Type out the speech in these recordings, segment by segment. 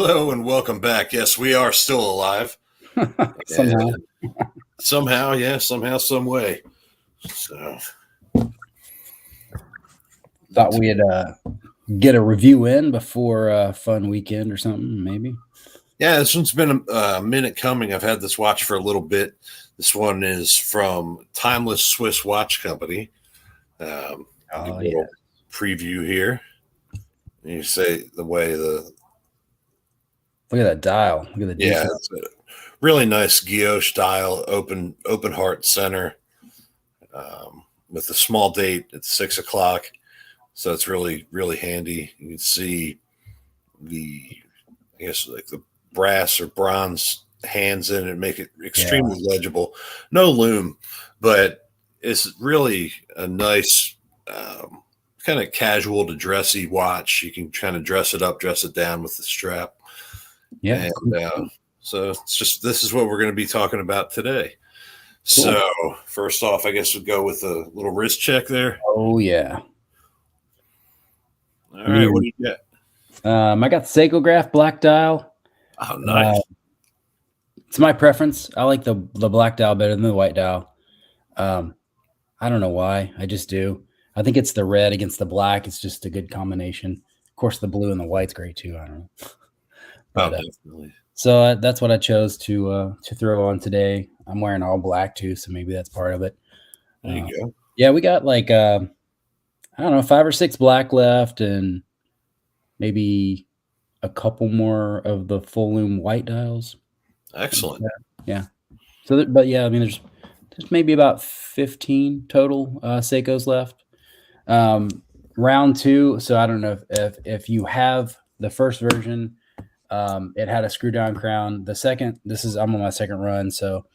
Hello and welcome back. Yes, we are still alive. Somehow. And somehow, some way. So, Thought we'd get a review in before a fun weekend or something, maybe. yeah, this one's been a minute coming. I've had this watch for a little bit. This one is from Timeless Swiss Watch Company. Give a Yeah. little preview here. You say the way the Look at that dial. Look at the yeah, detail. it's a really nice guilloche dial, open heart center, with a small date at 6 o'clock. So it's really handy. You can see I guess like the brass or bronze hands in it, make it extremely legible. No loom, but it's really a nice kind of casual to dressy watch. You can kind of dress it up, dress it down with the strap. Yeah. And so this is what we're going to be talking about today. Cool. So first off, I guess we'll go with a little wrist check there. Oh, yeah. All right, what do you get? I got the Seikograph black dial. Oh, nice. It's my preference. I like the black dial better than the white dial. I don't know why. I just do. I think it's the red against the black. It's just a good combination. Of course, the blue and the white's great too. I don't know. But, definitely. So that's what I chose to throw on today. I'm wearing all black too, so maybe that's part of it. There you go. Yeah, we got like I don't know, 5 or 6 black left, and maybe a couple more of the full loom white dials. Excellent. Yeah. So, but yeah, I mean, there's maybe about 15 total Seikos left. Round 2. So I don't know if you have the first version. It had a screw down crown. The second, I'm on my second run, so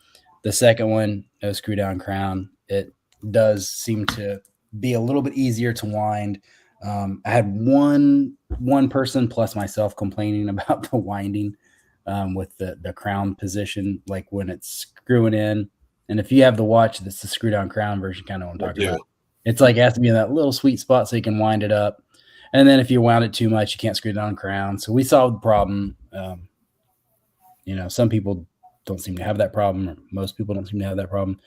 the second one, no screw down crown. It does seem to be a little bit easier to wind. I had one person plus myself complaining about the winding with the crown position, like when it's screwing in. And if you have the watch that's the screw down crown version, kind of what I'm talking about. It's like it has to be in that little sweet spot so you can wind it up. And then if you wound it too much, you can't screw down crown. So we solved the problem. Some people don't seem to have that problem, or most people don't seem to have that problem.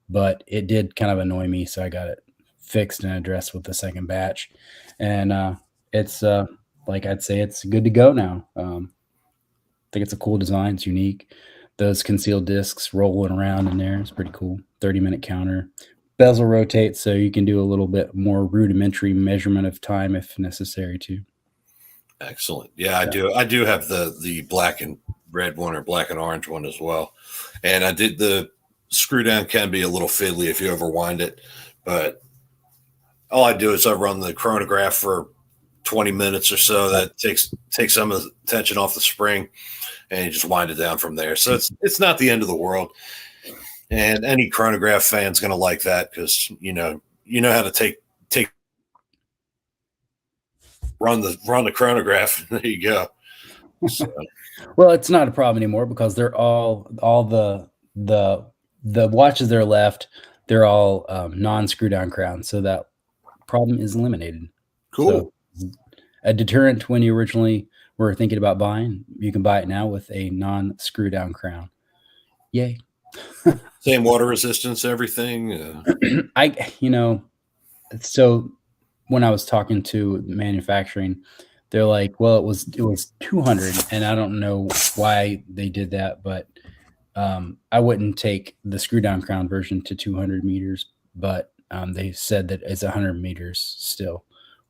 But it did kind of annoy me, so I got it fixed and addressed with the second batch. And it's like I'd say it's good to go now. I think it's a cool design. It's unique. Those concealed discs rolling around in there. It's pretty cool. 30-minute counter. Bezel rotates, so you can do a little bit more rudimentary measurement of time if necessary too. Excellent. Yeah, I do have the black and red one or black and orange one as well. And I did the screw down can be a little fiddly if you overwind it, but all I do is I run the chronograph for 20 minutes or so. That takes some of the tension off the spring, and you just wind it down from there. So it's not the end of the world. And any chronograph fan's going to like that because you know how to take run the chronograph. There you go. So. Well, it's not a problem anymore because they're all the watches that are left. They're all non screw down crown, so that problem is eliminated. Cool. So, a deterrent when you originally were thinking about buying, you can buy it now with a non screw down crown. Yay. Same water resistance, everything. So when I was talking to manufacturing, they're like, well, it was 200, and I don't know why they did that, but I wouldn't take the screw down crown version to 200 meters, but they said that it's 100 meters still.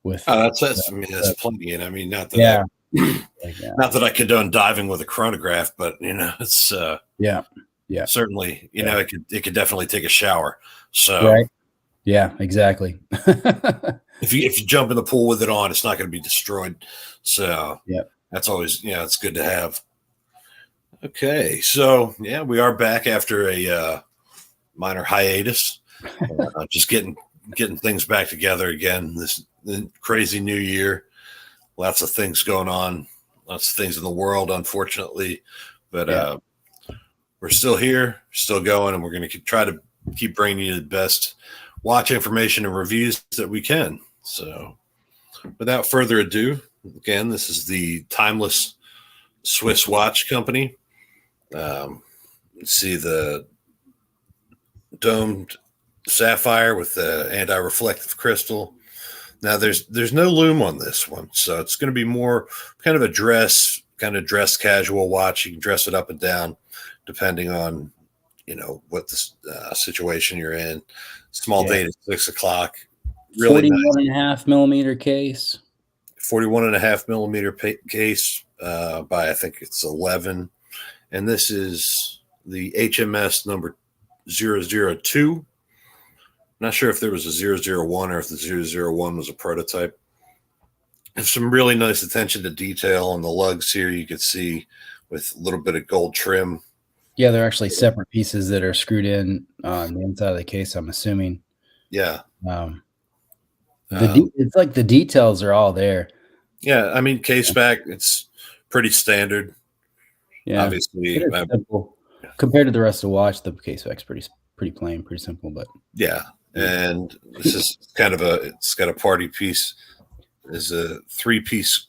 With that's plenty. And I mean, not that not that I condone diving with a chronograph, but it's certainly it could definitely take a shower. So right. Yeah, exactly. if you jump in the pool with it on, it's not going to be destroyed. So that's always it's good to have. Okay, so we are back after a minor hiatus. Just getting things back together again. This crazy new year, lots of things going on, lots of things in the world, unfortunately, but we're still here, still going, and we're going to try to keep bringing you the best watch information and reviews that we can. So without further ado, again, this is the Timeless Swiss watch company. See the domed sapphire with the anti-reflective crystal. Now there's no lume on this one, so it's going to be more kind of a dress casual watch. You can dress it up and down depending on what the situation you're in. Small date at 6 o'clock. Really 41.5 millimeter case. 41.5 millimeter case by I think it's 11, and this is the HMS number 002. Not sure if there was a 001 or if the 001 was a prototype. There's some really nice attention to detail on the lugs here. You could see with a little bit of gold trim. Yeah, they're actually separate pieces that are screwed in on the inside of the case, I'm assuming. Yeah. It's like the details are all there. Yeah, I mean, case back, it's pretty standard. Yeah, obviously, compared to the rest of the watch, the case back's pretty plain, pretty simple. But yeah, and this is kind of it's got a party piece. There's a 3-piece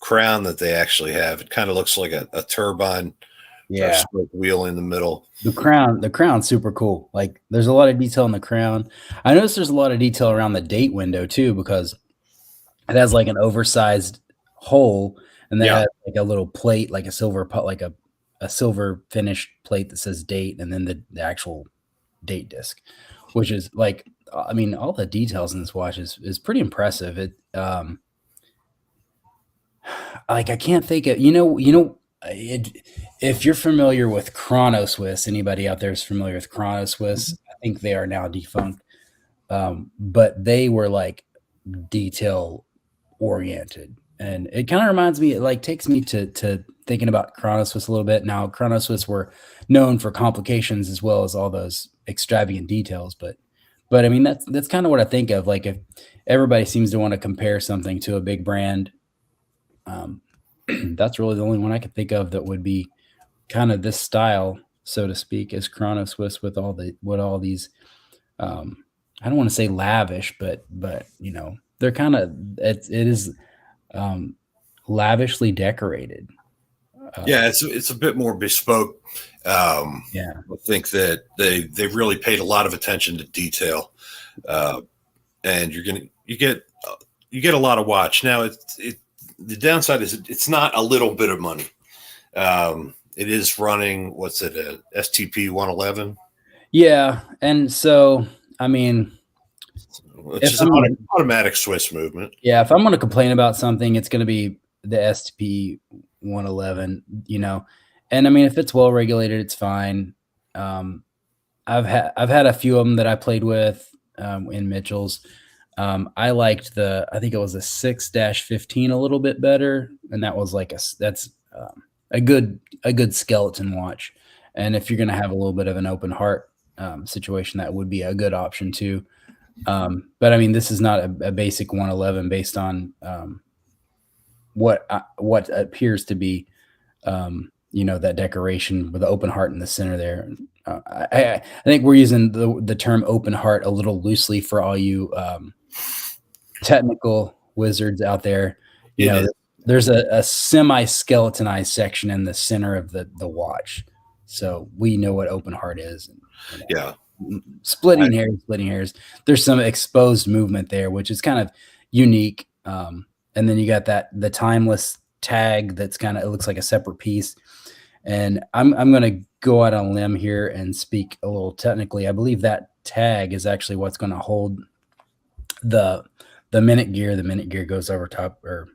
crown that they actually have. It kind of looks like a turbine. Yeah, spoke wheel in the middle. The crown's super cool. Like, there's a lot of detail in the crown. I noticed there's a lot of detail around the date window too, because it has like an oversized hole, and then has like a little plate, like a silver silver finished plate that says date, and then the actual date disc, which is like, I mean, all the details in this watch is pretty impressive. It like, I can't think of if you're familiar with Chrono Swiss, anybody out there is familiar with Chrono Swiss. I think they are now defunct, but they were like detail oriented, and it kind of reminds me. It like takes me to thinking about Chrono Swiss a little bit. Now, Chrono Swiss were known for complications as well as all those extravagant details, but I mean, that's kind of what I think of. Like, if everybody seems to want to compare something to a big brand, that's really the only one I could think of that would be kind of this style, so to speak, is Chrono Swiss with all these. I don't want to say lavish, but they're kind of it is lavishly decorated. Yeah, it's a bit more bespoke. I think that they really paid a lot of attention to detail, and you get a lot of watch. Now, the downside is it's not a little bit of money. It is running, what's it, a STP 111? Yeah, and so I mean, it's just an automatic Swiss movement. Yeah, if I'm going to complain about something, it's going to be the STP 111. And I mean, if it's well regulated, it's fine. I've had a few of them that I played with in Mitchell's. I liked I think it was a 6-15 a little bit better, and that was like that's a good skeleton watch. And if you're going to have a little bit of an open heart situation, that would be a good option too. But I mean, this is not a basic 111 based on what appears to be that decoration with the open heart in the center there. I think we're using the term open heart a little loosely for all you technical wizards out there. There's a semi-skeletonized section in the center of the watch, so we know what open heart is. Splitting hairs. There's some exposed movement there, which is kind of unique. And then you got the timeless tag that's kind of, it looks like a separate piece. And I'm going to go out on a limb here and speak a little technically. I believe that tag is actually what's going to hold the minute gear. The minute gear goes over top, or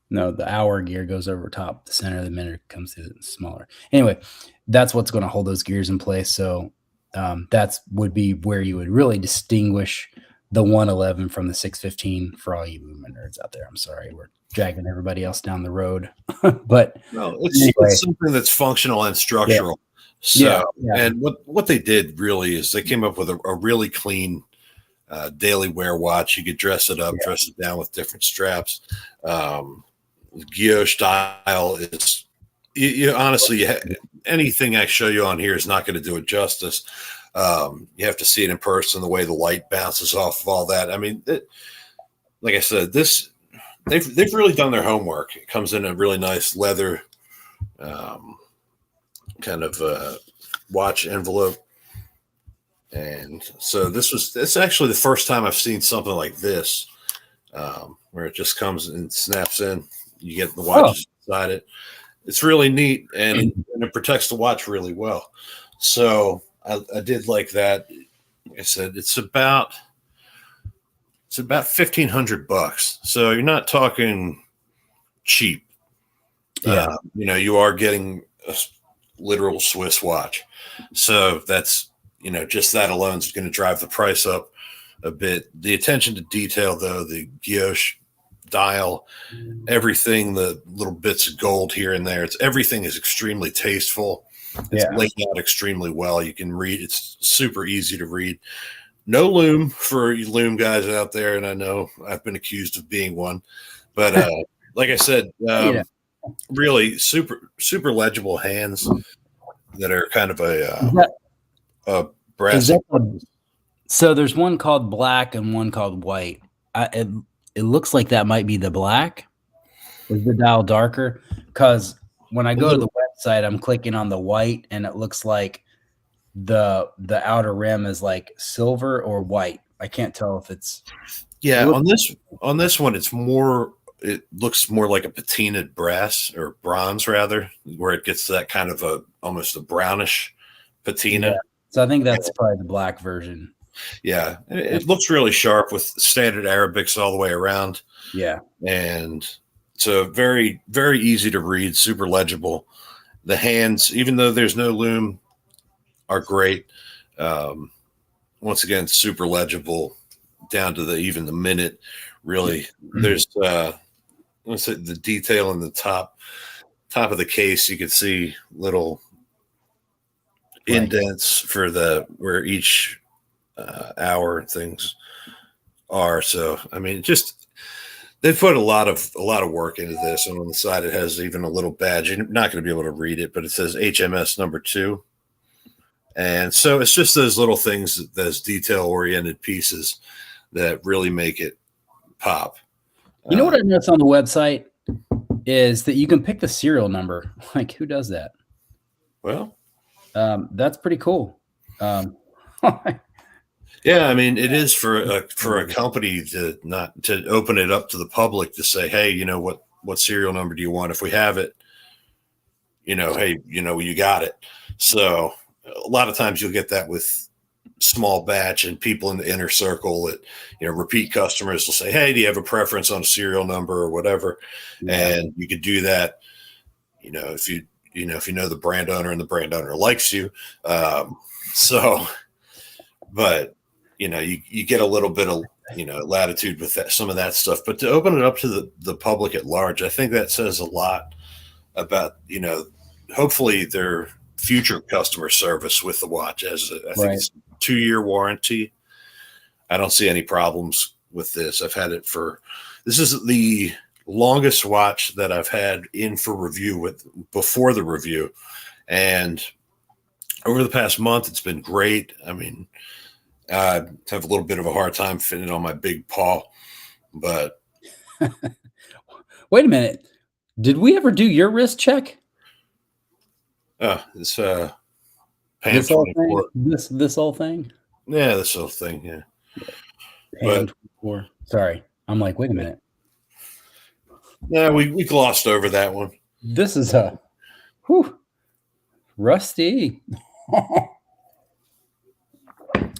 no, the hour gear goes over top. The center of the minute comes to smaller. Anyway, that's what's going to hold those gears in place. So that would be where you would really distinguish the 111 from the 615 for all you movement nerds out there. I'm sorry, we're dragging everybody else down the road, but no, it's something that's functional and structural. Yeah. So, and what they did really is they came up with a really clean daily wear watch. You could dress it up, dress it down with different straps. Guillot style is, honestly, anything I show you on here is not going to do it justice. You have to see it in person, the way the light bounces off of all that. I mean, like I said, this they've really done their homework. It comes in a really nice leather kind of watch envelope. And so it's actually the first time I've seen something like this, where it just comes and snaps in. You get the watches inside it. It's really neat, and it protects the watch really well. So I did like that. Like I said, it's about $1,500. So you're not talking cheap. Yeah. You are getting a literal Swiss watch. So that's, just that alone is going to drive the price up a bit. The attention to detail, though, the guilloche dial, everything, the little bits of gold here and there, everything is extremely tasteful. It's laid out extremely well. You can read. It's super easy to read. No loom for you loom guys out there, and I know I've been accused of being one, but like I said, really super legible hands that are kind of a brass. So there's one called black and one called white. It looks like that might be the black. Is the dial darker? Because when I go to the website, I'm clicking on the white, and it looks like the outer rim is like silver or white. I can't tell if it's on this one. It looks more like a patinaed brass or bronze rather, where it gets that kind of almost a brownish patina. Yeah. So I think that's probably the black version. Yeah, it looks really sharp with standard Arabics all the way around. Yeah, and so very, very easy to read, super legible. The hands, even though there's no loom, are great. Once again, super legible down to even the minute. Really, there's let's say the detail in the top of the case. You can see little indents for where each hour things are. So I mean, just they put a lot of work into this, and on the side it has even a little badge. You're not going to be able to read it, but it says HMS number 2. And so it's just those little things, those detail oriented pieces that really make it pop. You know what I noticed on the website is that you can pick the serial number. Like, who does that? Well, that's pretty cool. Yeah, I mean, it is for a company to open it up to the public to say, hey, what serial number do you want? If we have it, hey, you got it. So a lot of times you'll get that with small batch and people in the inner circle that, repeat customers will say, hey, do you have a preference on a serial number or whatever? Yeah. And you could do that, if you know the brand owner and the brand owner likes you. But you get a little bit of, latitude with some of that stuff, but to open it up to the public at large, I think that says a lot about, hopefully their future customer service with the watch. I think it's a 2-year warranty. I don't see any problems with this. This is the longest watch that I've had in for review before the review. And over the past month, it's been great. I mean, I have a little bit of a hard time fitting on my big paw, but wait a minute. Did we ever do your wrist check? This PAM 24. This whole thing? Yeah, this whole thing, yeah. PAM 24. Sorry. I'm like, wait a minute. Yeah, we glossed over that one. This is rusty.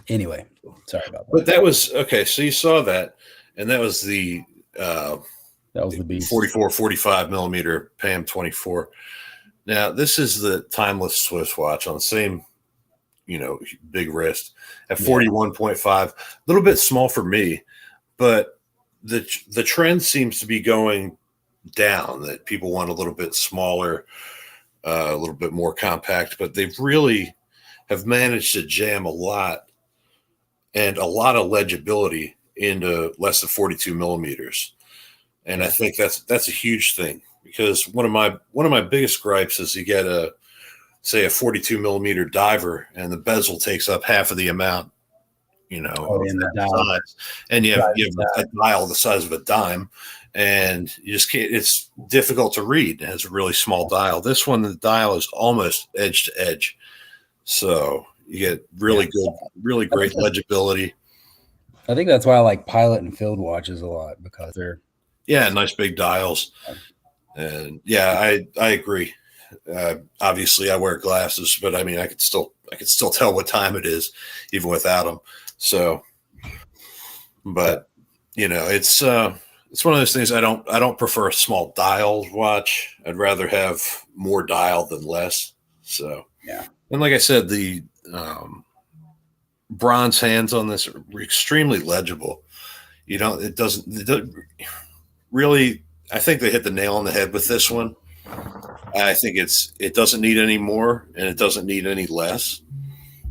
Anyway, sorry about that. But that was okay. So you saw that, and that was the beast. 44, 45 millimeter PAM 24. Now this is the timeless Swiss watch on the same, big wrist at 41.5. A little bit small for me, but the trend seems to be going down. That people want a little bit smaller, a little bit more compact, but they've really have managed to jam a lot of legibility into less than 42 millimeters. And I think that's a huge thing, because one of my biggest gripes is you get a 42 millimeter diver and the bezel takes up half of the amount, of that size. And you have a dial the size of a dime, and you just can't. It's difficult to read. It has a really small dial. This one, the dial is almost edge to edge, so you get really good, really great legibility. I think that's why I like Pilot and Field watches a lot, because they're nice big dials. And I agree. Obviously, I wear glasses, but I mean, I could still tell what time it is even without them. So, but it's one of those things. I don't prefer a small dial watch. I'd rather have more dial than less. So and like I said, the bronze hands on this are extremely legible. It doesn't really. I think they hit the nail on the head with this one. I think it doesn't need any more and it doesn't need any less.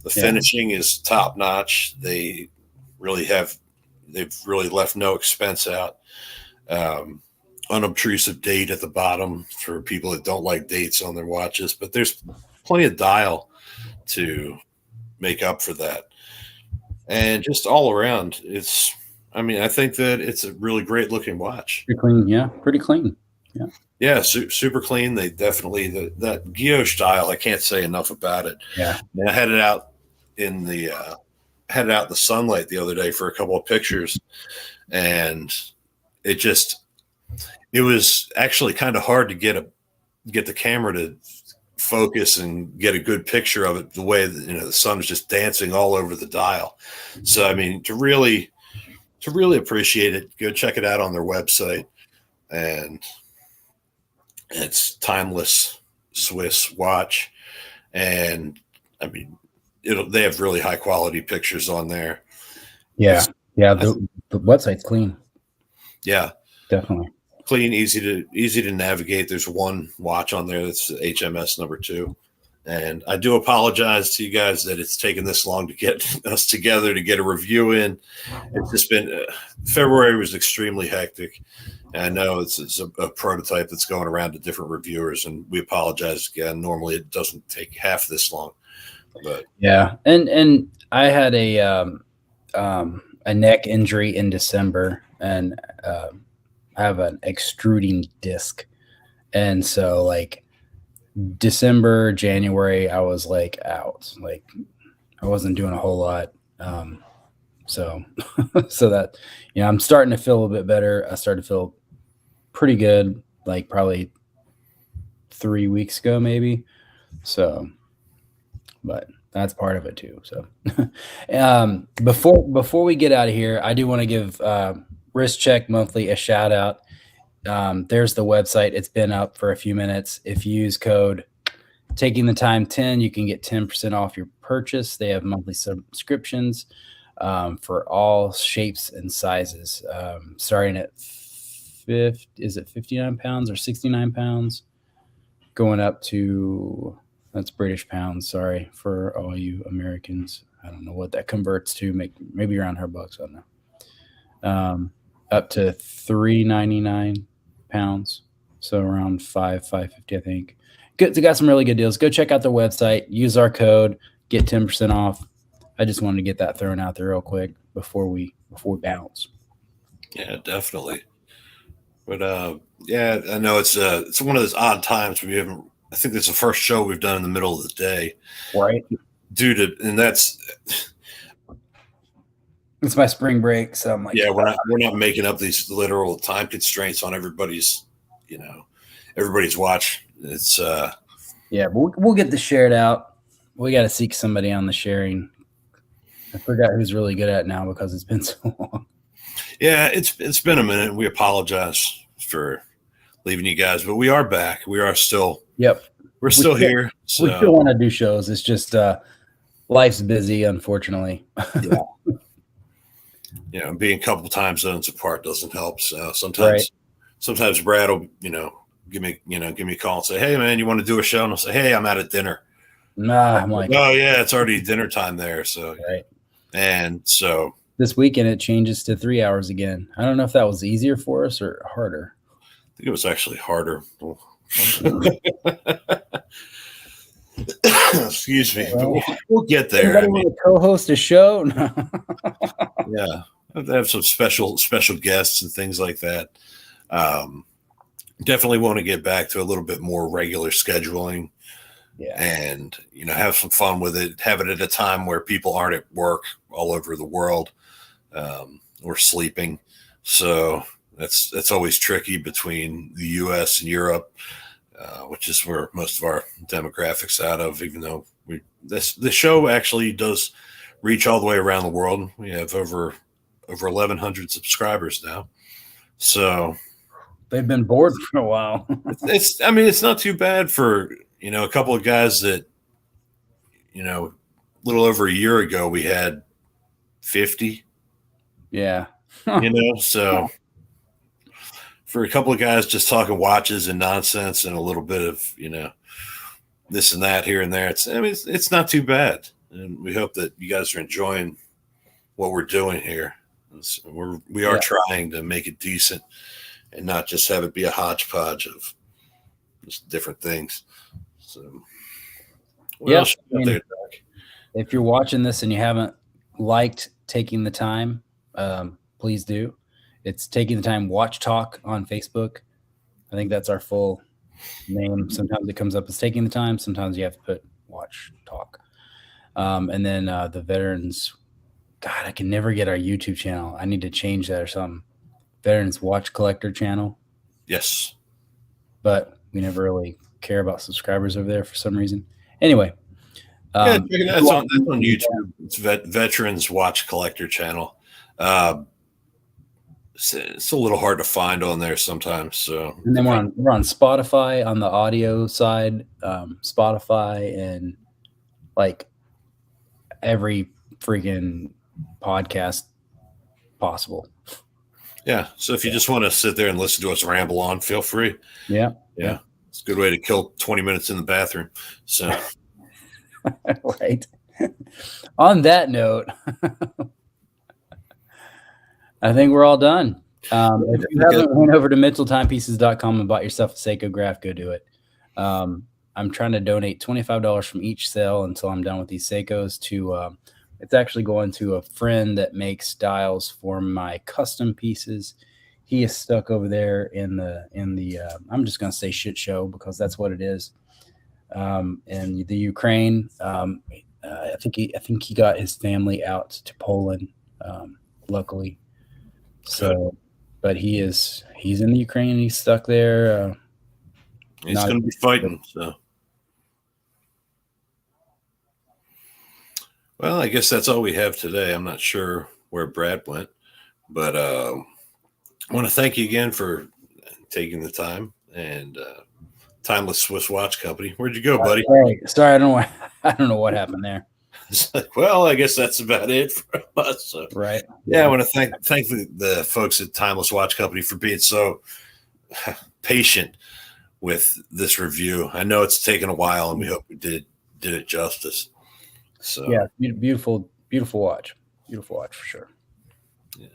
The finishing is top notch. They've really left no expense out. Unobtrusive date at the bottom for people that don't like dates on their watches, but there's plenty of dial to make up for that. And just all around, I think that it's a really great looking watch. Pretty clean. Yeah. Pretty clean. Yeah. Yeah. Super clean. They definitely, that guilloche dial, I can't say enough about it. Yeah. And I had it out in the sunlight the other day for a couple of pictures, and it was actually kind of hard to get the camera to focus and get a good picture of it, the way that, the sun is just dancing all over the dial. So, I mean, to really appreciate it, go check it out on their website. And it's Timeless Swiss watch. And I mean, they have really high quality pictures on there. Yeah. The website's clean. Yeah, definitely clean, easy to navigate. There's one watch on there that's HMS number 2. And I do apologize to you guys that it's taken this long to get us together to get a review in. It's just been February was extremely hectic. And I know it's a prototype that's going around to different reviewers, and we apologize again. Normally it doesn't take half this long, but yeah. And I had a neck injury in December, and I have an extruding disc. And so like December, January, I was like out, like I wasn't doing a whole lot. So that, I'm starting to feel a bit better. I started to feel pretty good, like probably 3 weeks ago, maybe. So, but that's part of it too. So, before we get out of here, I do want to give Wrist Check Monthly a shout out. There's the website. It's been up for a few minutes. If you use code Taking the Time 10, you can get 10% off your purchase. They have monthly subscriptions for all shapes and sizes, starting at 59 pounds or 69 pounds, going up to, that's British pounds. Sorry for all you Americans. I don't know what that converts to. Maybe around $100. I don't know. Up to 399 pounds, so around $550, I think. Good, they got some really good deals. Go check out their website. Use our code, get 10% off. I just wanted to get that thrown out there real quick before we bounce. Yeah, definitely. But yeah, I know it's one of those odd times we haven't. I think it's the first show we've done in the middle of the day, right? And that's. It's my spring break, so I'm like, yeah, we're not making up these literal time constraints on everybody's watch. It's yeah, but we'll get this shared out. We got to seek somebody on the sharing. I forgot who's really good at it now because it's been so long. Yeah, it's been a minute. We apologize for leaving you guys, but we are back. We are still. Yep, we're still here. So. We still want to do shows. It's just life's busy, unfortunately. Yeah. Being a couple time zones apart doesn't help. So sometimes Brad will, give me a call and say, "Hey man, you want to do a show?" And I'll say, "Hey, I'm out at dinner." Nah, I'm like, "Oh yeah, it's already dinner time there." So right. And so this weekend it changes to 3 hours again. I don't know if that was easier for us or harder. I think it was actually harder. Excuse me. We'll get there. Anybody want to co-host a show? Yeah, I have to have some special guests and things like that. Definitely want to get back to a little bit more regular scheduling. Yeah. And, have some fun with it. Have it at a time where people aren't at work all over the world, or sleeping. So that's always tricky between the U.S. and Europe, which is where most of our demographics out of. Even though the show actually does reach all the way around the world. We have over 1,100 subscribers now. So they've been bored for a while. it's not too bad for a couple of guys that a little over a year ago we had 50. Yeah. So for a couple of guys just talking watches and nonsense and a little bit of this and that here and there, it's not too bad, and we hope that you guys are enjoying what we're doing here. We are trying to make it decent and not just have it be a hodgepodge of just different things. So if you're watching this and you haven't liked Taking the Time, please do. It's Taking the Time Watch Talk on Facebook. I think that's our full name. Sometimes it comes up as Taking the Time. Sometimes you have to put Watch Talk. And then the Veterans, God, I can never get our YouTube channel. I need to change that or something. Veterans Watch Collector channel. Yes. But we never really care about subscribers over there for some reason. Anyway. That's on YouTube. It's Veterans Watch Collector channel. It's a little hard to find on there sometimes. So, and then we're on Spotify on the audio side, Spotify and like every freaking podcast possible. Yeah. So if you just want to sit there and listen to us ramble on, feel free. Yeah. It's a good way to kill 20 minutes in the bathroom. So. Right. On that note, I think we're all done. If you haven't went over to mentaltimepieces.com and bought yourself a Seiko graph, go do it. I'm trying to donate $25 from each sale until I'm done with these Seikos to it's actually going to a friend that makes dials for my custom pieces. He is stuck over there in the I'm just going to say shit show because that's what it is. In the Ukraine, I think he got his family out to Poland, luckily. So, but he's in the Ukraine. He's stuck there. He's going to be fighting. So, well, I guess that's all we have today. I'm not sure where Brad went, but I want to thank you again for taking the time and. Timeless Swiss Watch Company. Where'd you go, buddy? Sorry, I don't know what happened there. It's like, well, I guess that's about it for us. So, right. Yeah, I want to thank the folks at Timeless Watch Company for being so patient with this review. I know it's taken a while, and we hope we did it justice. So yeah, beautiful watch. Beautiful watch for sure. Yeah.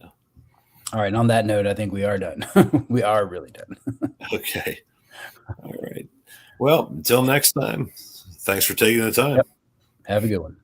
All right. And on that note, I think we are done. We are really done. Okay. All right. Well, until next time, thanks for taking the time. Yep. Have a good one.